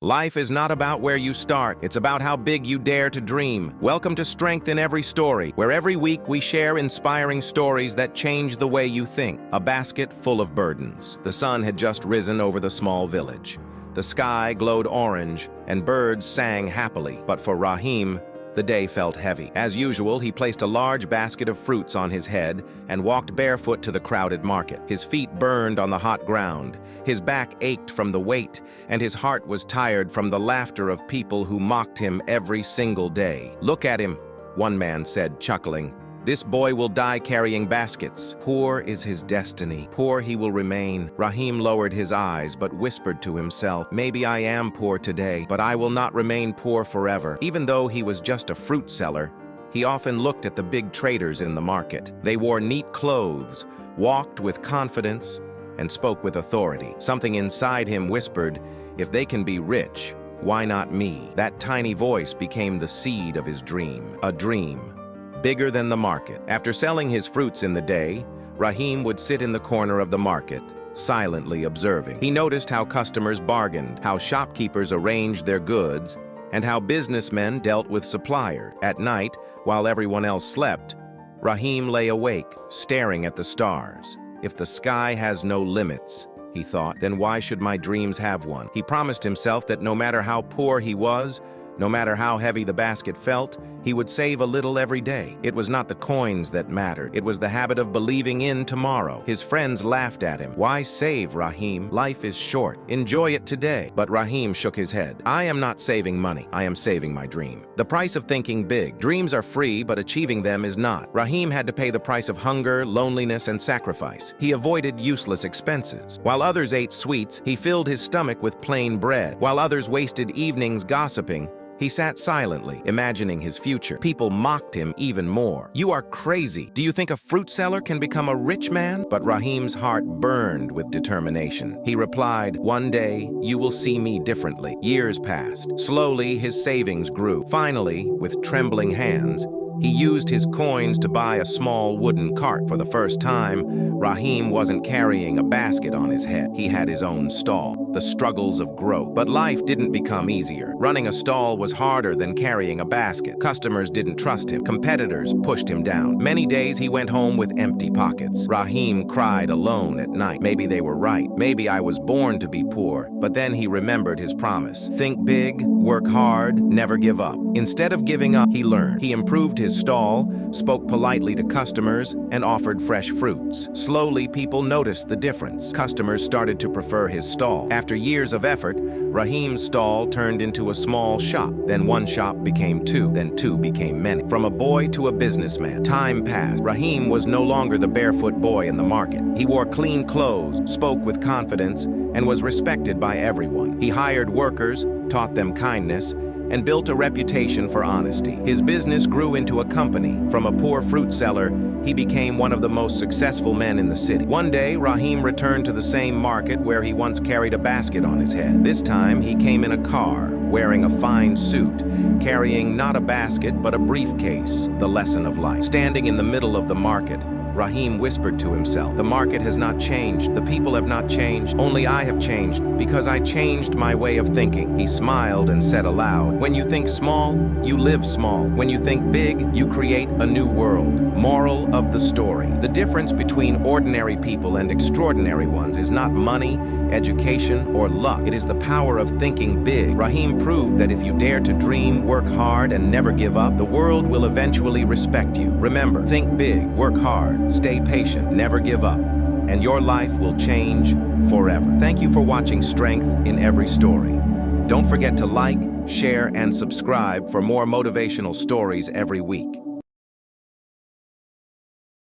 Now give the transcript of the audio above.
Life is not about where you start, it's about how big you dare to dream. Welcome to Strength in Every Story, where every week we share inspiring stories that change the way you think. A basket full of burdens. The sun had just risen over the small village. The sky glowed orange, and birds sang happily. But for Rahim, the day felt heavy. As usual, he placed a large basket of fruits on his head and walked barefoot to the crowded market. His feet burned on the hot ground, his back ached from the weight, and his heart was tired from the laughter of people who mocked him every single day. "Look at him," one man said, chuckling. "This boy will die carrying baskets. Poor is his destiny. Poor he will remain." Rahim lowered his eyes but whispered to himself, "Maybe I am poor today, but I will not remain poor forever." Even though he was just a fruit seller, he often looked at the big traders in the market. They wore neat clothes, walked with confidence, and spoke with authority. Something inside him whispered, "If they can be rich, why not me?" That tiny voice became the seed of his dream. A dream bigger than the market. After selling his fruits in the day, Rahim would sit in the corner of the market, silently observing. He noticed how customers bargained, how shopkeepers arranged their goods, and how businessmen dealt with suppliers. At night, while everyone else slept, Rahim lay awake, staring at the stars. "If the sky has no limits," he thought, "then why should my dreams have one?" He promised himself that no matter how poor he was, no matter how heavy the basket felt, he would save a little every day. It was not the coins that mattered. It was the habit of believing in tomorrow. His friends laughed at him. "Why save, Rahim? Life is short. Enjoy it today." But Rahim shook his head. "I am not saving money. I am saving my dream." The price of thinking big. Dreams are free, but achieving them is not. Rahim had to pay the price of hunger, loneliness, and sacrifice. He avoided useless expenses. While others ate sweets, he filled his stomach with plain bread. While others wasted evenings gossiping, he sat silently, imagining his future. People mocked him even more. "You are crazy. Do you think a fruit seller can become a rich man?" But Rahim's heart burned with determination. He replied, "One day, you will see me differently." Years passed. Slowly, his savings grew. Finally, with trembling hands, he used his coins to buy a small wooden cart. For the first time, Rahim wasn't carrying a basket on his head. He had his own stall. The struggles of growth. But life didn't become easier. Running a stall was harder than carrying a basket. Customers didn't trust him. Competitors pushed him down. Many days he went home with empty pockets. Rahim cried alone at night. Maybe they were right. Maybe I was born to be poor. But then he remembered his promise. Think big, work hard, never give up. Instead of giving up, he learned. He improved his stall, spoke politely to customers, and offered fresh fruits. Slowly, people noticed the difference. Customers started to prefer his stall. After years of effort, Rahim's stall turned into a small shop. Then one shop became two. Then two became many. From a boy to a businessman. Time passed. Rahim was no longer the barefoot boy in the market. He wore clean clothes, spoke with confidence, and was respected by everyone. He hired workers, taught them kindness, and built a reputation for honesty. His business grew into a company. From a poor fruit seller, he became one of the most successful men in the city. One day, Rahim returned to the same market where he once carried a basket on his head. This time, he came in a car, wearing a fine suit, carrying not a basket but a briefcase, the lesson of life. Standing in the middle of the market, Rahim whispered to himself, "The market has not changed. The people have not changed. Only I have changed, because I changed my way of thinking." He smiled and said aloud, "When you think small, you live small. When you think big, you create a new world." Moral of the story. The difference between ordinary people and extraordinary ones is not money, education, or luck. It is the power of thinking big. Rahim proved that if you dare to dream, work hard, and never give up, the world will eventually respect you. Remember, think big, work hard, stay patient, never give up, and your life will change forever. Thank you for watching Strength in Every Story. Don't forget to like, share, and subscribe for more motivational stories every week.